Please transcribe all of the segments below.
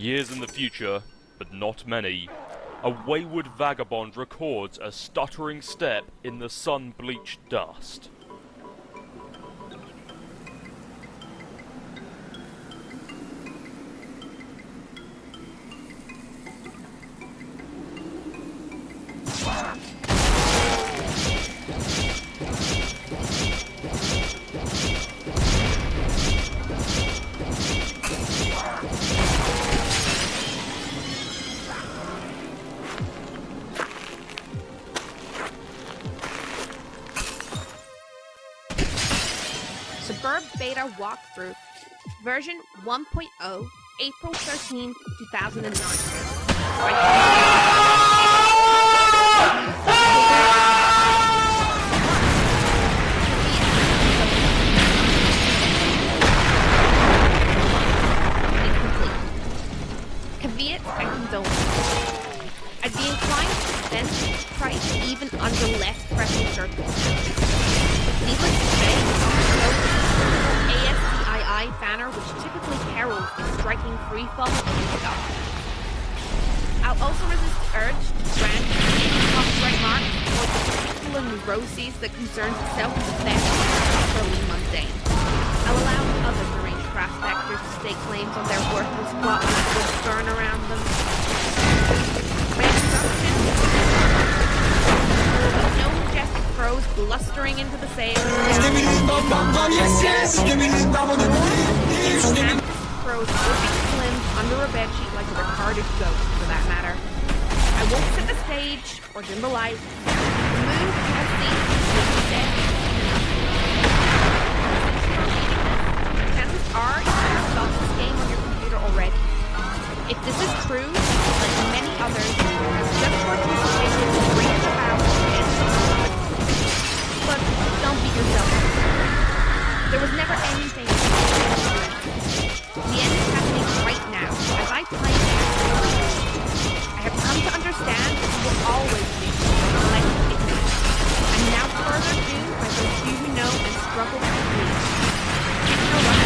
Years in the future, but not many, a wayward vagabond records a stuttering step in the sun-bleached dust. Sburb Beta Walkthrough, version 1.0, April 13, 2009. Caveat and condolences. I'd be inclined to extend this price even under less pressing circumstances. Needless to say, ASCII banner which typically heralds a striking freefall in the sky. I'll also resist the urge to grant any copyright marks for the particular neuroses that concerns itself with the theft and utterly mundane. I'll allow other deranged craft vectors to stake claims on their worthless plot and good burn around them. My instruction: there will be no majestic crows blustering into the sails. Crows will be slimmed under a bedsheet like a retarded ghost, for that matter. I won't set the stage or dim the lights. The moon has these set. Chances are you have installed this game on your computer already. If this is true, like many others, just participated in bringing about but don't beat yourself up. There was never anything to do. The end is happening right now, as I play it. I have come to understand that you will always be collective ignorance. And now further ado, by those few who know and struggle to believe. You know what?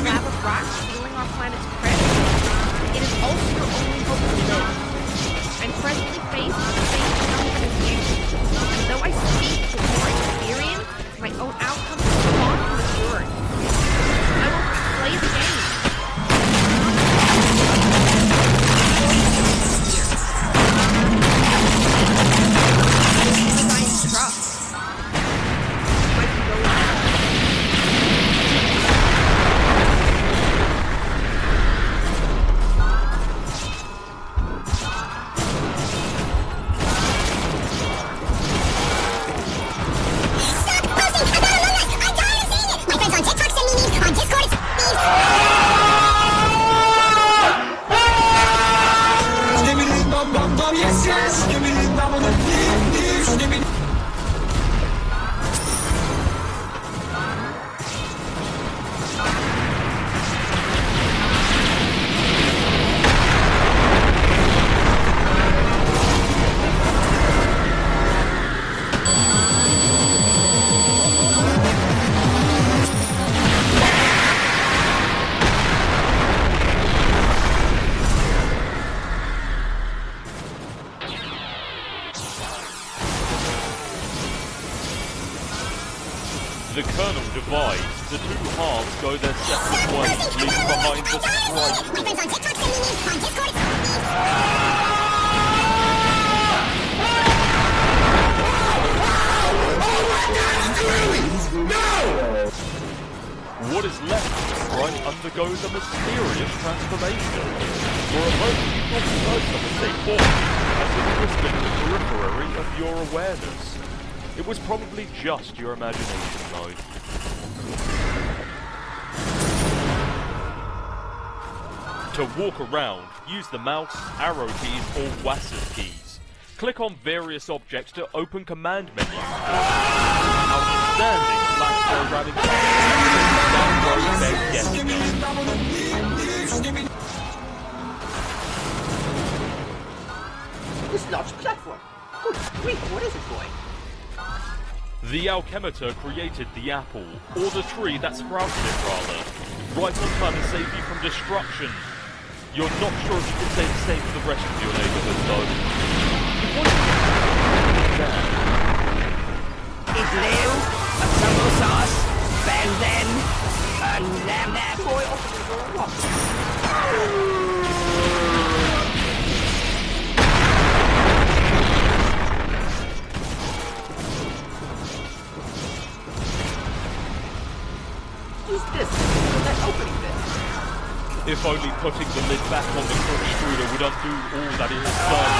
Slab of rock stealing our planet's credit. It is also your only hope to live. I'm presently faced with the same phenomenon as you. And though I speak with more experience, my own outcome is far from assured. I will play the game. Because I am trust. Might be going on. The kernel divides, the two halves go their separate ways, leaving behind the strife. What is left of the sprite undergoes a mysterious transformation. For a moment you thought you heard someone say "born," as it whispered in the periphery of your awareness. It was probably just your imagination, though. To walk around, use the mouse, arrow keys, or WASD keys. Click on various objects to open command menus. Outstanding flash programming. This large platform. Good grief, what is it, boy? The alchemitor created the apple, or the tree that sprouted it rather. Right on time to save you from destruction. You're not sure if you can say the same for the rest of your neighborhood though. Igloo, a tumble sauce, then, and lamb that boy open the door. Who's this? That opening this? If only putting the lid back on the Cruxtruder would undo all that it has done.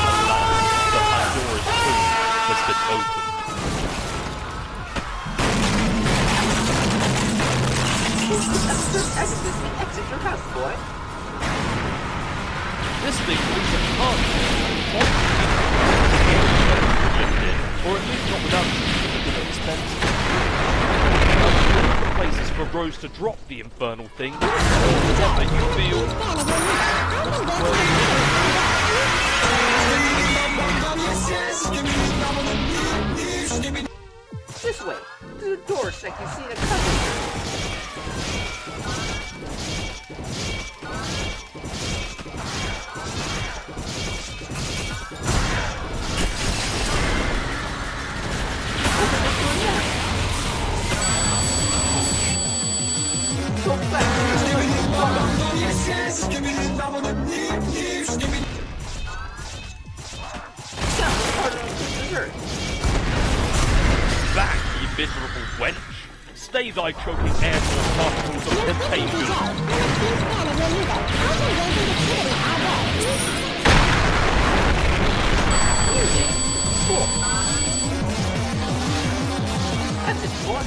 Alas, the Pandora's tomb has been opened. Exit your house, boy. This thing looks like fun. Or at least not without significant expense. The places for Rose to drop the infernal thing. Whatever you feel. This way. To the doors like you see in a cousin. Back, you miserable wench! Stay thy choking airborne particles of contagion! That's it, boy.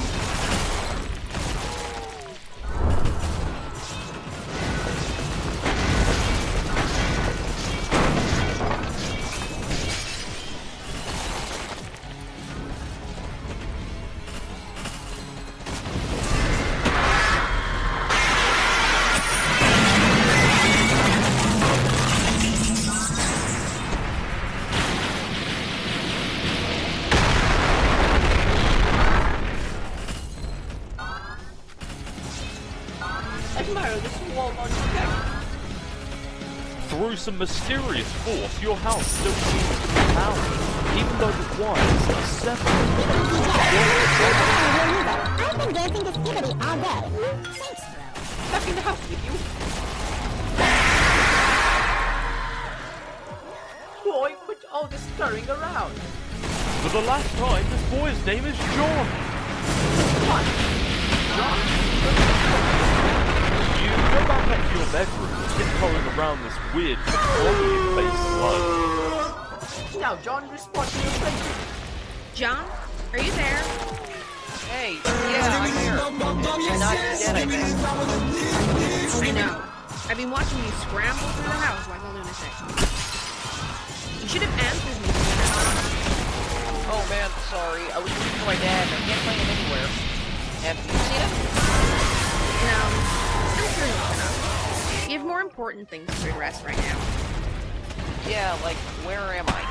Admire this wall on your deck. Through some mysterious force, your house still seems to be powered, even though the wires are severed. I've been dancing to Skibbity all day. Thanks, bro. Back in the house with you. Boy, quit all this stirring around. For the last time, this boy's name is John. What? John? You go back up to your bedroom and tiptoeing around this weird petroleum-based slug. Now, John, respond to your question. John, are you there? Hey, yeah, I'm here. You're not dead, I think. I know. I've been watching you scramble through the house like a lunatic. You should have answered me sooner. Oh man, sorry. I was looking for my dad and I can't find him anywhere. Have you seen him? No, I'm sure he's enough. You have more important things to address right now. Yeah, like, where am I?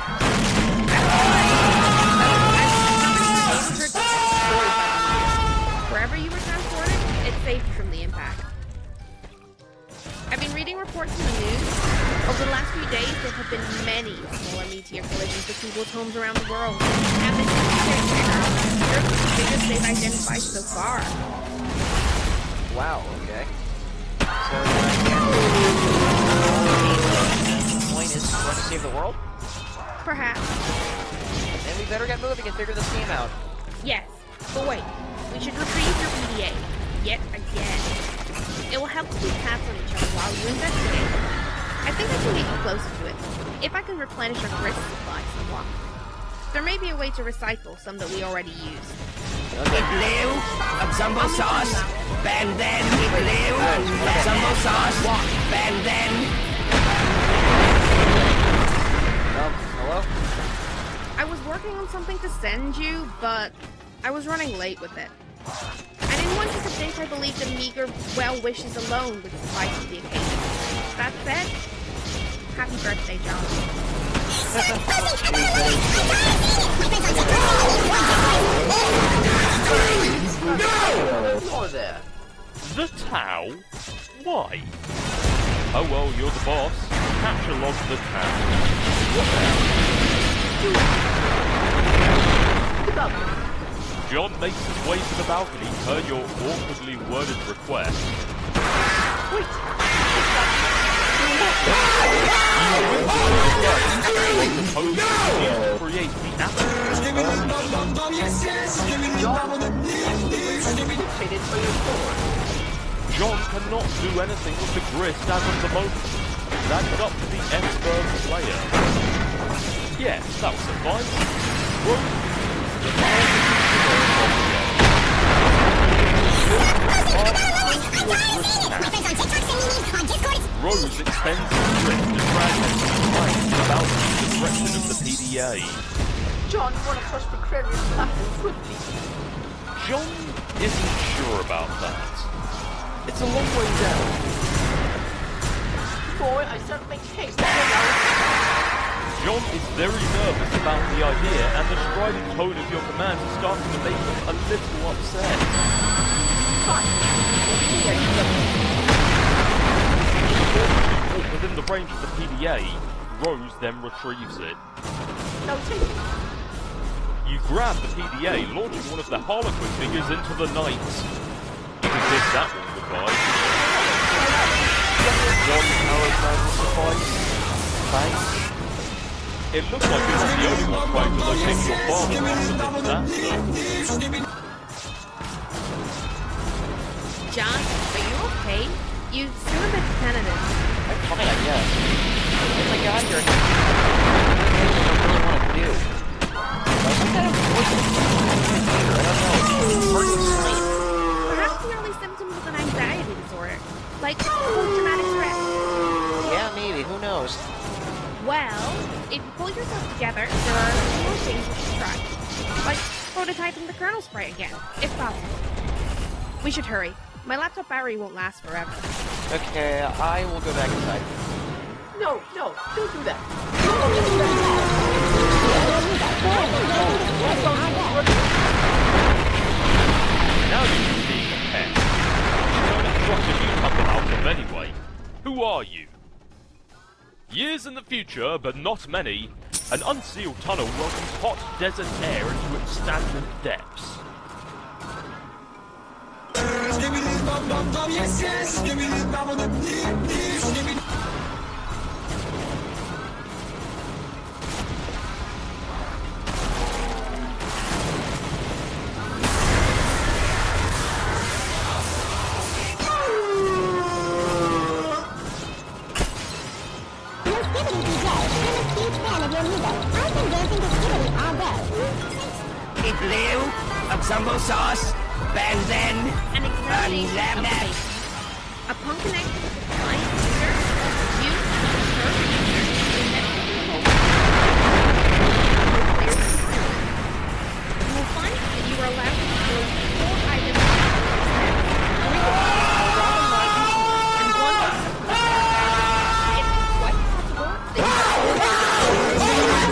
Wherever you were transported, it's safe from the impact. I've been reading reports in the news. Over the last few days, there have been many smaller meteor collisions with people's homes around the world. And this is the biggest they've identified so far. Wow, okay. So, the point is, want to save the world? Perhaps. Then we better get moving and figure this game out. Yes, but wait. We should retrieve your PDA. Yet again. It will help to keep tabs on each other while you investigate. I think I can get you closer to it, if I can replenish our grist supply somewhat. There may be a way to recycle some that we already used. Igloo, a jumbo sauce, and then igloo, a jumbo sauce, and then... Hello? I was working on something to send you, but I was running late with it. I didn't want you to think I believed that meager well wishes alone would suffice for the occasion. That said, happy birthday, John. The Tau? Why? Oh well, you're the boss. Pesterlog the Tau. What now? John makes his way to the balcony per your awkwardly worded request. Wait! Create the John cannot do anything with the grist as of the moment. That's up to the Sburb player. Yes, that will suffice. Rose extends the grip to drag him about the direction of the PDA. John, you want to push the Kremlin platform quickly? John isn't sure about that. It's a long way down. Boy, I said make haste. John is very nervous about the idea, and the strident tone of your command is starting to make him a little upset. Within the range of the PDA, Rose then retrieves it. No, take it. You grab the PDA, launching one of the Harlequin figures into the night. You can kiss that one goodbye. One arrow man will suffice. Thanks. It looks like you're not the only one trying to locate your father after this disaster. John, are you okay? You seem a bit tentative. I'm fine, I guess. Once I got here, I really want to do. Some kind of voice I don't know. Hard to explain. Perhaps the early symptoms of an anxiety disorder, like post-traumatic stress. Yeah, maybe. Who knows? Well, if you pull yourself together, there are a few more things you should try. Like prototyping the Kernelsprite again, if possible. We should hurry. My laptop battery won't last forever. Okay, I will go back inside. No, don't do that. Now you're being a pet. You know that structure you come out of anyway. Who are you? Years in the future, but not many, an unsealed tunnel welcomes hot desert air into its stagnant depths. Eat blue, ensemble sauce, benzene, An examination of the lemon. patient. Upon connecting with the client user, you and the server user will inevitably hold you will find that you are allowed to store 4 items in the system, 3 of them are rather large and 1 is it's quite possible that you have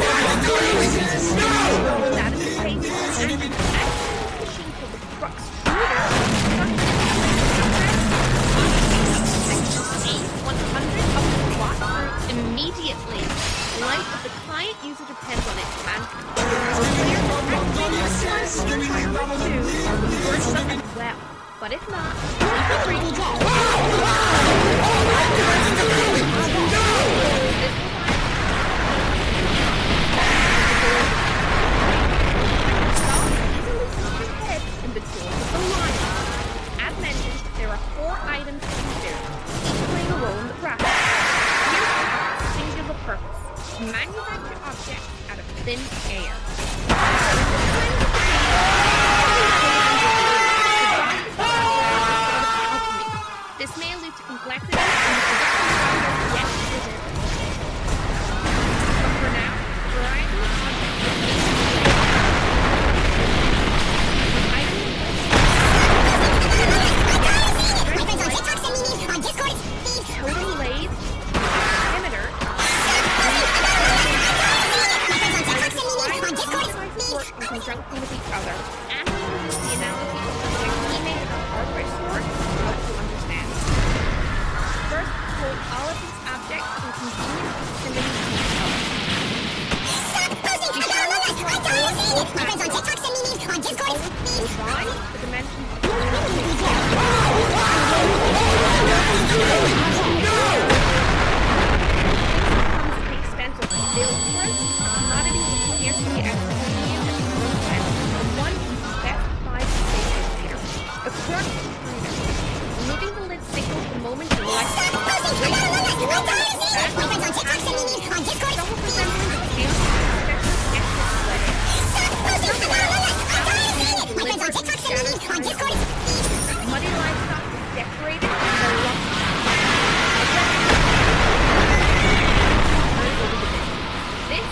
that is the case, and you can access a machine called the Cruxtruder, 100 of the plot through immediately. The life of the client user depends on it, and worth something well. But if not, you can in the door of the line. As mentioned, there are 4 items to consider, each playing a role in the process. Here's the singular purpose: to manufacture objects out of thin air. This may allude to complexity in the production process yet to present. But for now, variety of objects total lathe, emitter, support in conjunction with each other, and the analogy of the teammate of hardware sword to hold all of these objects in convenient proximity to each other. Or drawing the dimensions of comes at the expense of filters, commodities appear to be as convenient as the process of one specified spatial layer. The Cruxtruder. Removing the lid signals the moment you light some resembling the Muddy livestock is decorated with a lump this.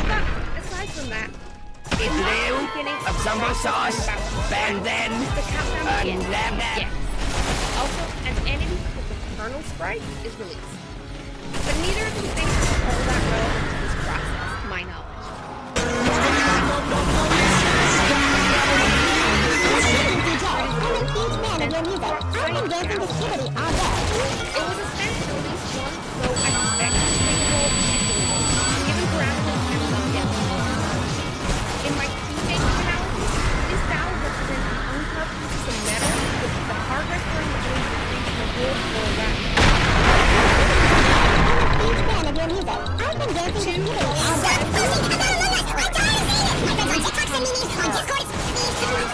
But aside from that, it's Blue, the beginning of Zumbo sauce, and then the countdown begins. Lab. Yes. Also, an enemy called the Kernelsprite is released. But neither of these things is all that relevant to this process, to my knowledge. It was a sense to release one, though I suspect it played a role particularly, given parameters and subjects. In my key-based analysis, these valves represent the uncarved pieces of metal, which is the hardware for the wood or round. Huge fan of your music. I've been dancing to puberty all day. It is a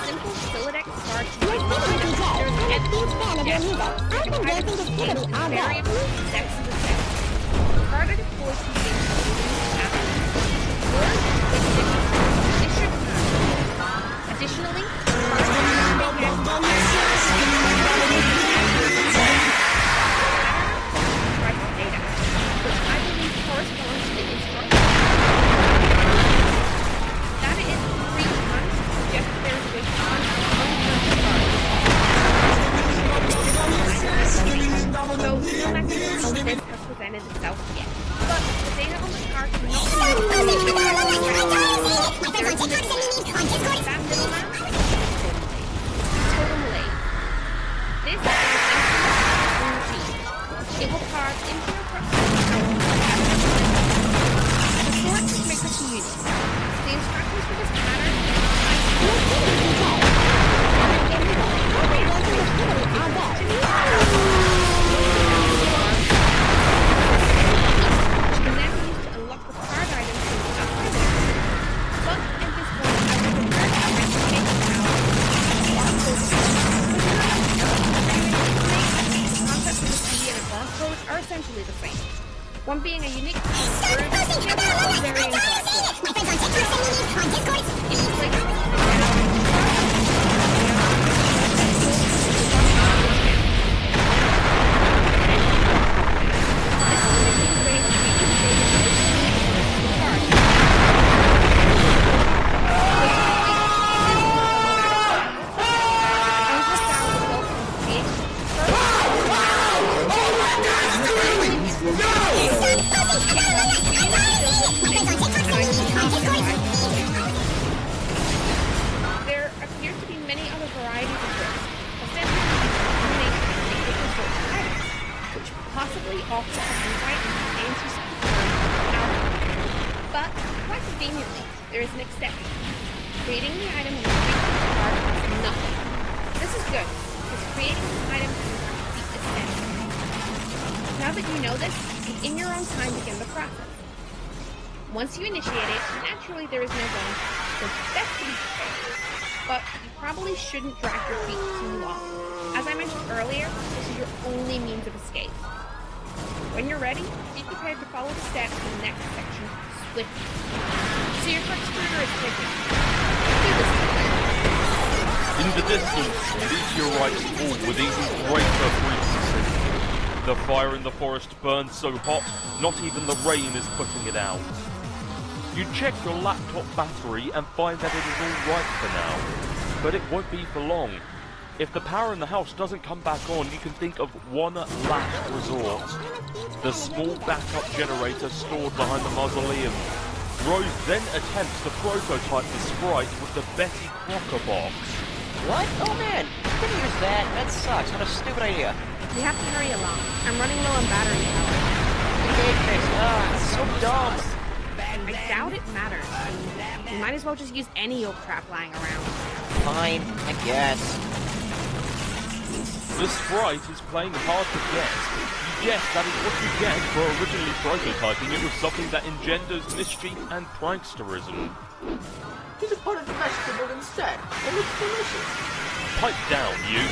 simple Philadex card to You're singing, DJ. I'm a huge fan of your music. I've been dancing to puberty all day. variable steps to the step. The card I deployed to the additionally, data, which I believe corresponds to the instruction. Data is 3 times, suggests there is a response to so no mechanism this has presented itself yet. But the data on the card cannot be that middleman total malay. This is it will carve into your the sort which makes us unique. The instructions for this pattern are essentially the same. One being a unique variant There appears to be many other varieties of this, essentially a combination of different sorts of items, which possibly also have been right in the answers to the term alchemy. But, quite conveniently, there is an exception. Creating the item in the card is nothing. This is good, because creating this item is the essential. Now that you know this, in your own time begin the process. Once you initiate it, naturally there is no going back, so it's best to be prepared. But you probably shouldn't drag your feet too long. As I mentioned earlier, this is your only means of escape. When you're ready, be prepared to follow the steps in the next section swiftly. So your Cruxtruder is clicking. Do this quickly. In the distance, meteorites fall with even greater frequency. The fire in the forest burns so hot, not even the rain is putting it out. You check your laptop battery and find that it is all right for now, but it won't be for long. If the power in the house doesn't come back on, you can think of one last resort. The small backup generator stored behind the mausoleum. Rose then attempts to prototype the sprite with the Betty Crocker box. What? Oh man, you couldn't use that. That sucks. What a stupid idea. We have to hurry along. I'm running low on battery power. Engage fix. It's so dumb. I doubt it matters. We might as well just use any old crap lying around. Fine, I guess. The sprite is playing hard to guess. Yes, that is what you get for originally prototyping it with something that engenders mischief and pranksterism. He's a pot of vegetable instead. It looks delicious. Pipe down, you.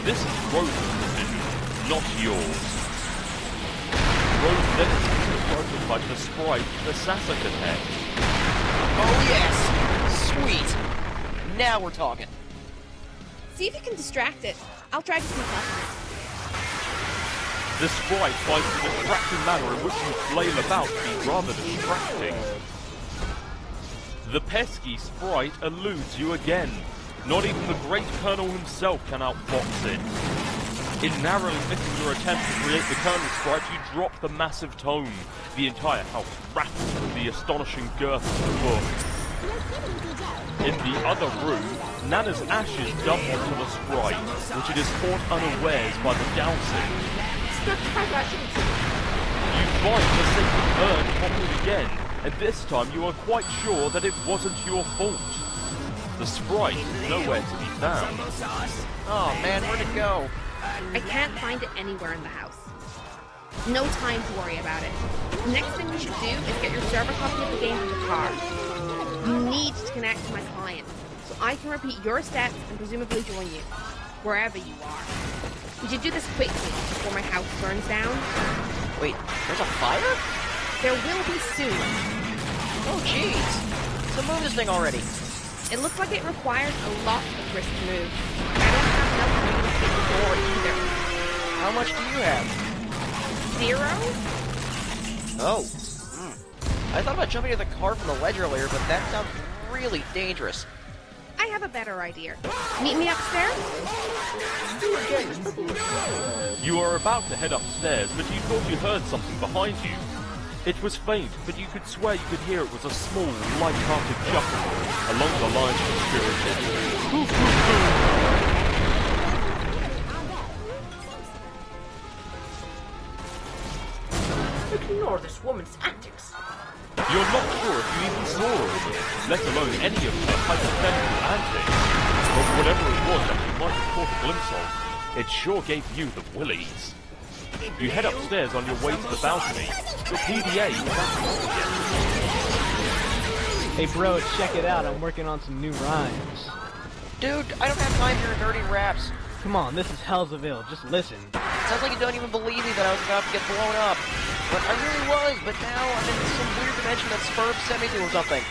This is Rose's decision, not yours. Rose then sees to prototype the sprite, the Sassacre tech. Oh yes! Sweet! Now we're talking. See if you can distract it. I'll try to sneak up. The sprite finds the distracting manner in which you flail about to be rather distracting. The pesky sprite eludes you again. Not even the great Colonel himself can outfox it. In narrowly missing your attempt to create the Kernelsprite, you drop the massive tome. The entire house rattles with the astonishing girth of the book. In the other room, Nana's ashes dump onto the sprite, which it is caught unawares by the dowsing. You find the sacred urn popping again, and this time you are quite sure that it wasn't your fault. The sprite is nowhere to be found. Oh man, where'd it go? I can't find it anywhere in the house. No time to worry about it. The next thing you should do is get your server copy of the game from the car. You need to connect to my client, so I can repeat your steps and presumably join you, wherever you are. We should do this quickly before my house burns down. Wait, there's a fire? There will be soon. Oh jeez. So move this thing already. It looks like it requires a lot of risk to move. I don't have enough room to get the door either. How much do you have? 0? Oh. I thought about jumping to the car from the ledge earlier, but that sounds really dangerous. I have a better idea. Meet me upstairs? You are about to head upstairs, but you thought you heard something behind you. It was faint, but you could swear you could hear it was a small, light-hearted chuckle along the lines of spirited. Hoo hoo hoo! Ignore this woman's antics. You're not sure if you even saw all of them, let alone any of her hypothetical antics. But whatever it was that you might have caught a glimpse of, it sure gave you the willies. You head upstairs on your way to the balcony. The PDA is active again. Hey bro, check it out, I'm working on some new rhymes. Dude, I don't have time for your dirty raps. Come on, this is Hellsville, just listen. Sounds like you don't even believe me that I was about to get blown up. But I really was, but now I'm in some weird dimension that Sburb sent me to or something.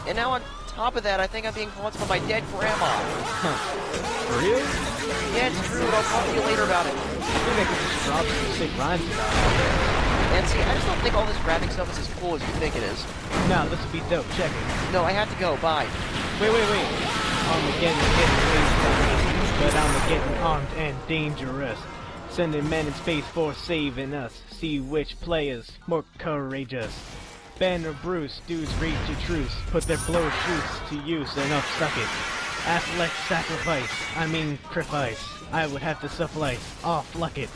And now on top of that, I think I'm being haunted by my dead grandma. For real? Yeah, it's true, I'll talk to you later about it. I think I could just drop some sick rhymes about it. And see, I just don't think all this rapping stuff is as cool as you think it is. No, this would be dope, check it. No, I have to go, bye. Wait. Armageddon getting dangerous, but Armageddon armed and dangerous. Sending men in space for saving us. See which players more courageous. Banner Bruce, dudes reach to truce. Put their blow shoots to use and suck it. Affleck sacrifice, I mean sacrifice. I would have to suffice, fluck it.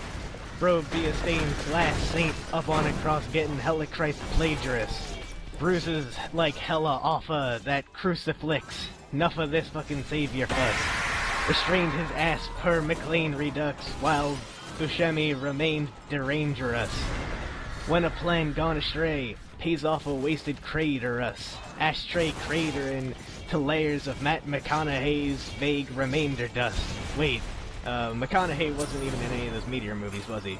Bro be a stained glass saint up on a cross getting hella Christ plagiarist. Bruises like hella off that crucifix. Enough of this fucking savior fuss. Restrained his ass per McLean Redux while Buscemi remained derangerous. When a plan gone astray, pays off a wasted craterus. Ashtray cratering to layers of Matt McConaughey's vague remainder dust. Wait, McConaughey wasn't even in any of those Meteor movies, was he?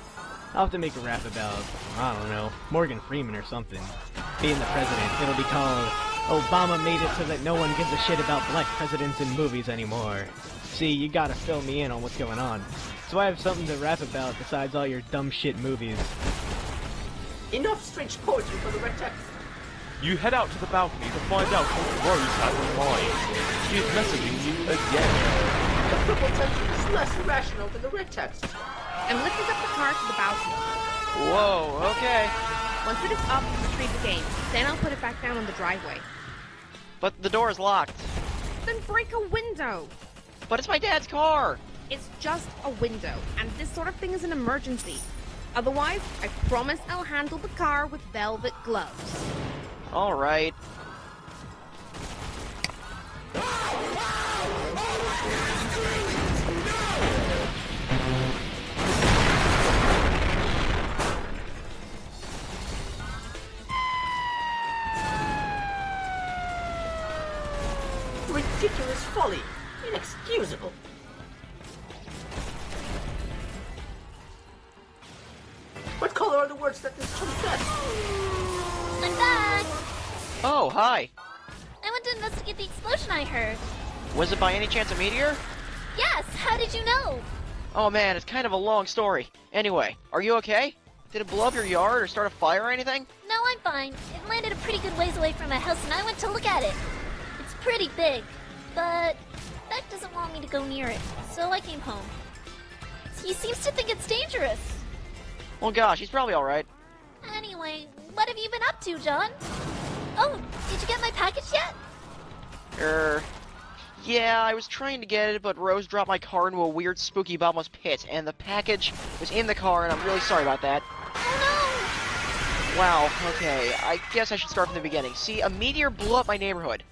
I'll have to make a rap about, I don't know, Morgan Freeman or something. Being the president, it'll be called Obama made it so that no one gives a shit about black presidents in movies anymore. See, you gotta fill me in on what's going on. So I have something to rap about besides all your dumb shit movies. Enough strange poetry for the red text. You head out to the balcony to find out what Rose has in mind. She is messaging you again. The triple tension is less irrational than the red text. I'm lifting up the car to the balcony. Whoa, okay. Once it is up, retrieve the game. Then I'll put it back down on the driveway. But the door is locked. Then break a window! But it's my dad's car! It's just a window, and this sort of thing is an emergency. Otherwise, I promise I'll handle the car with velvet gloves. Alright. Ridiculous folly. Inexcusable. What color are the words that this chum said? I'm back! Oh, hi. I went to investigate the explosion I heard. Was it by any chance a meteor? Yes, how did you know? Oh man, it's kind of a long story. Anyway, are you okay? Did it blow up your yard or start a fire or anything? No, I'm fine. It landed a pretty good ways away from my house and I went to look at it. It's pretty big, but Beck doesn't want me to go near it, so I came home. He seems to think it's dangerous. Well gosh, he's probably alright. Anyway, what have you been up to, John? Oh, did you get my package yet? Yeah, I was trying to get it, but Rose dropped my car into a weird spooky bottomless pit, and the package was in the car, and I'm really sorry about that. Oh Wow, okay, I guess I should start from the beginning. See, a meteor blew up my neighborhood.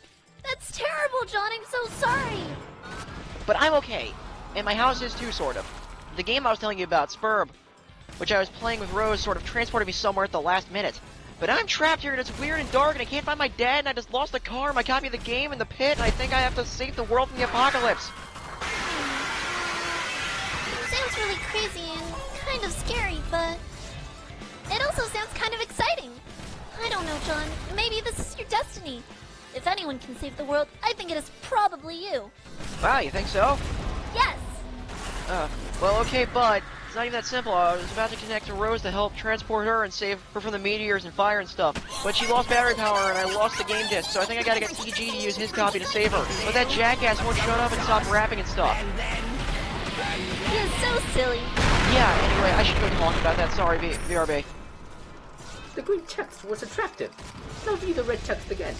no! That's terrible, John, I'm so sorry! But I'm okay, and my house is too, sort of. The game I was telling you about, Sburb, which I was playing with Rose, sort of transported me somewhere at the last minute. But I'm trapped here and it's weird and dark and I can't find my dad and I just lost the car, my copy of the game, in the pit, and I think I have to save the world from the apocalypse. Sounds really crazy and kind of scary, but it also sounds kind of exciting. I don't know, John. Maybe this is your destiny. If anyone can save the world, I think it is probably you. Wow, you think so? Yes! Well, okay, but it's not even that simple. I was about to connect to Rose to help transport her and save her from the meteors and fire and stuff. But she lost battery power and I lost the game disc, so I think I gotta get TG to use his copy to save her. But that jackass won't shut up and stop rapping and stuff. He is so silly. Yeah, anyway, I should go talk about that. Sorry, VRB. The green text was attractive. Now view the red text again.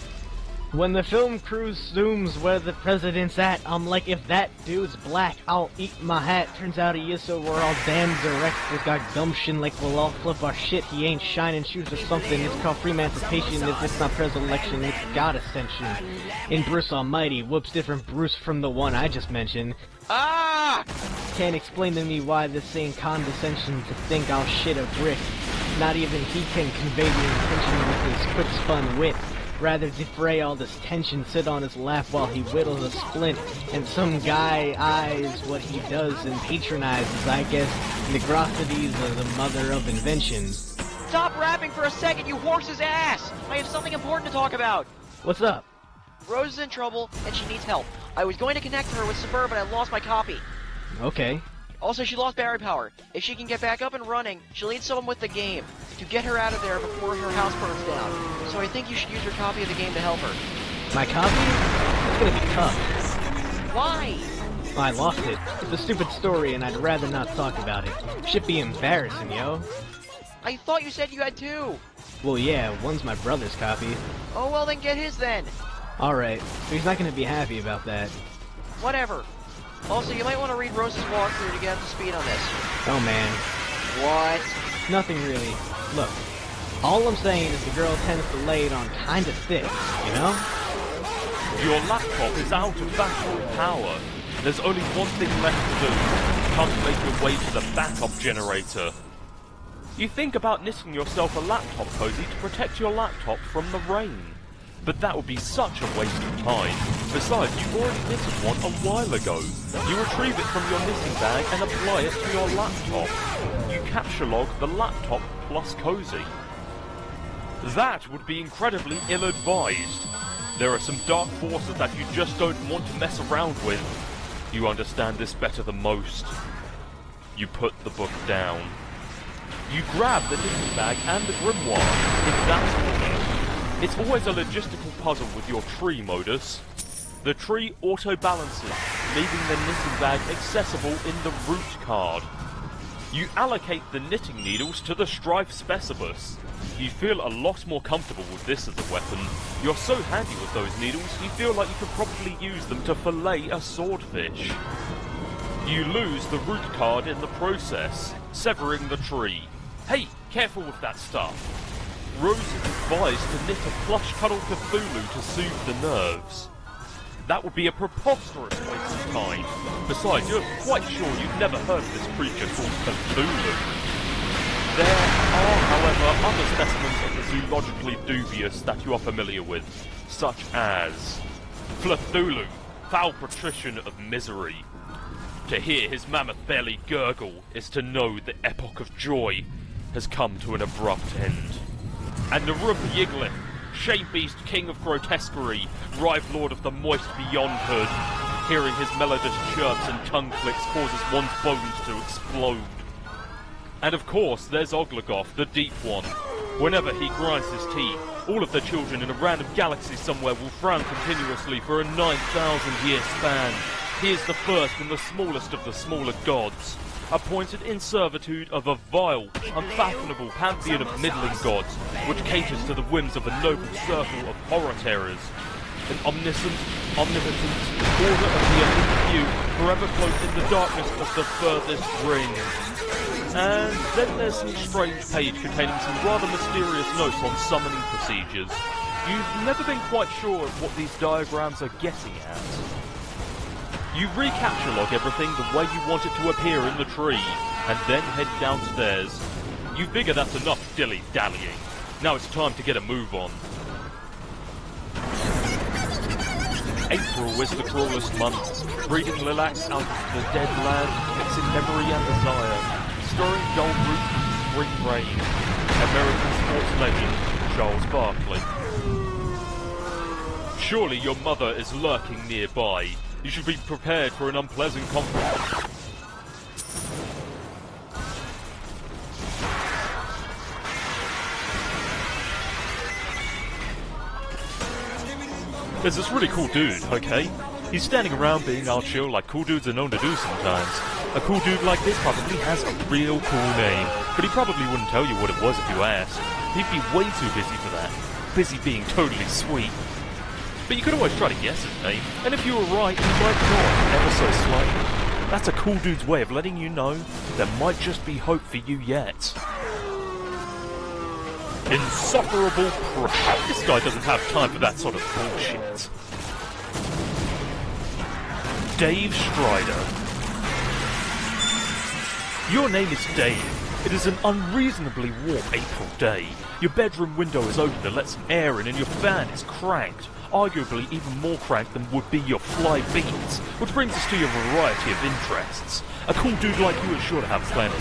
When the film crew zooms where the president's at, I'm like, if that dude's black, I'll eat my hat. Turns out he is, so we're all damn direct. We've got gumption, like we'll all flip our shit. He ain't shining shoes or something. It's called free emancipation. It's not preelection, it's God ascension. In Bruce Almighty, whoops, different Bruce from the one I just mentioned. Ah! Can't explain to me why this ain't condescension to think I'll shit a brick. Not even he can convey the intention with his quick-spun wit. Rather defray all this tension, sit on his lap while he whittles a splint, and some guy eyes what he does and patronizes, I guess, negrosities are the mother of invention. Stop rapping for a second, you horse's ass! I have something important to talk about. What's up? Rose is in trouble, and she needs help. I was going to connect her with Sburb, but I lost my copy. Okay. Also, she lost battery power. If she can get back up and running, she'll need someone with the game to get her out of there before her house burns down. So I think you should use your copy of the game to help her. My copy? It's gonna be tough. Why? I lost it. It's a stupid story and I'd rather not talk about it. Should be embarrassing, yo. I thought you said you had two. Well, yeah, one's my brother's copy. Oh, well then get his then. Alright, so he's not gonna be happy about that. Whatever. Also, you might want to read Rose's walkthrough to get up to speed on this. Oh man. What? Nothing really. Look, all I'm saying is the girl tends to lay it on kinda thick, you know? Your laptop is out of battery power. There's only one thing left to do. Time to make your way to the backup generator. You think about knitting yourself a laptop cozy to protect your laptop from the rain. But that would be such a waste of time. Besides, you already knitted one a while ago. You retrieve it from your knitting bag and apply it to your laptop. You capture log the laptop plus cozy. That would be incredibly ill-advised. There are some dark forces that you just don't want to mess around with. You understand this better than most. You put the book down. You grab the knitting bag and the grimoire, in that order. It's always a logistical puzzle with your tree modus. The tree auto-balances, leaving the knitting bag accessible in the root card. You allocate the knitting needles to the strife specibus. You feel a lot more comfortable with this as a weapon. You're so handy with those needles, you feel like you could probably use them to fillet a swordfish. You lose the root card in the process, severing the tree. Hey, careful with that stuff. Rose is advised to knit a plush cuddle Cthulhu to soothe the nerves. That would be a preposterous waste of time. Besides, you're quite sure you've never heard of this creature called Cthulhu. There are, however, other specimens of the zoologically dubious that you are familiar with, such as Cthulhu, foul patrician of misery. To hear his mammoth belly gurgle is to know the epoch of joy has come to an abrupt end. And Narumpa Yiglith, shame-beast king of grotesquerie, rive lord of the moist beyond hood, hearing his melodious chirps and tongue clicks causes one's bones to explode. And of course, there's Oglogoth, the Deep One. Whenever he grinds his teeth, all of the children in a random galaxy somewhere will frown continuously for a 9,000-year span. He is the first and the smallest of the smaller gods, appointed in servitude of a vile, unfathomable pantheon of middling gods, which caters to the whims of a noble circle of horror terrors. An omniscient, omnipotent order of the elite few, forever cloaked in the darkness of the furthest ring. And then there's some strange page containing some rather mysterious notes on summoning procedures. You've never been quite sure what these diagrams are getting at. You recapture log everything the way you want it to appear in the tree, and then head downstairs. You figure that's enough dilly-dallying. Now it's time to get a move on. April is the cruelest month, breeding lilacs out of the dead land, mixing memory and desire, stirring dull roots with spring rain. American sports legend, Charles Barkley. Surely your mother is lurking nearby. You should be prepared for an unpleasant conflict. There's this really cool dude, okay? He's standing around being all chill like cool dudes are known to do sometimes. A cool dude like this probably has a real cool name, but he probably wouldn't tell you what it was if you asked. He'd be way too busy for that. Busy being totally sweet. But you could always try to guess his name, and if you were right, you might not, ever so slightly. That's a cool dude's way of letting you know there might just be hope for you yet. Insufferable crap. This guy doesn't have time for that sort of bullshit. Dave Strider. Your name is Dave. It is an unreasonably warm April day. Your bedroom window is open to let some air in and your fan is cranked. Arguably even more cranked than would be your fly beans, which brings us to your variety of interests. A cool dude like you is sure to have plenty.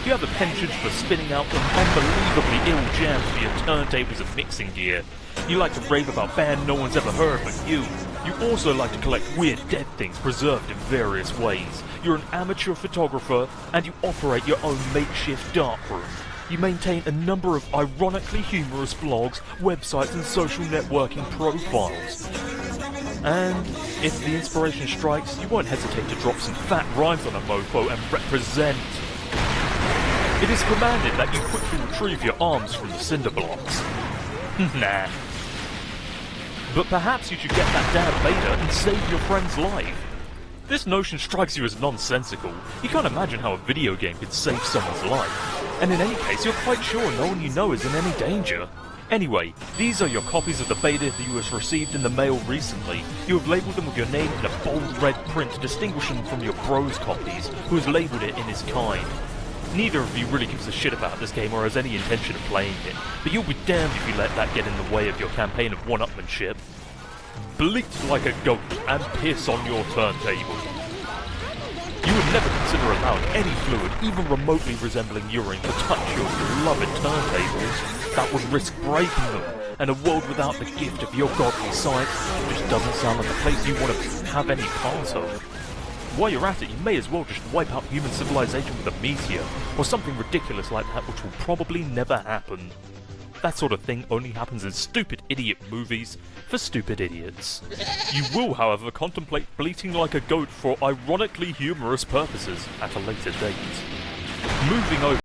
You have a penchant for spinning out some unbelievably ill jams for your turntables and mixing gear. You like to rave about band no one's ever heard but you. You also like to collect weird dead things preserved in various ways. You're an amateur photographer, and you operate your own makeshift darkroom. You maintain a number of ironically humorous blogs, websites and social networking profiles. And if the inspiration strikes, you won't hesitate to drop some fat rhymes on a mofo and represent. It is commanded that you quickly retrieve your arms from the cinder blocks. Nah. But perhaps you should get that damn beta and save your friend's life. This notion strikes you as nonsensical. You can't imagine how a video game could save someone's life. And in any case, you're quite sure no one you know is in any danger. Anyway, these are your copies of the beta that you have received in the mail recently. You have labelled them with your name in a bold red print to distinguish them from your bro's copies, who has labelled it in his kind. Neither of you really gives a shit about this game or has any intention of playing it, but you'll be damned if you let that get in the way of your campaign of one-upmanship. Bleat like a goat and piss on your turntable. You would never consider allowing any fluid, even remotely resembling urine, to touch your beloved turntables. That would risk breaking them, and a world without the gift of your godly sight just doesn't sound like a place you want to have any part of. While you're at it, you may as well just wipe out human civilization with a meteor, or something ridiculous like that which will probably never happen. That sort of thing only happens in stupid idiot movies for stupid idiots. You will, however, contemplate bleating like a goat for ironically humorous purposes at a later date. Moving over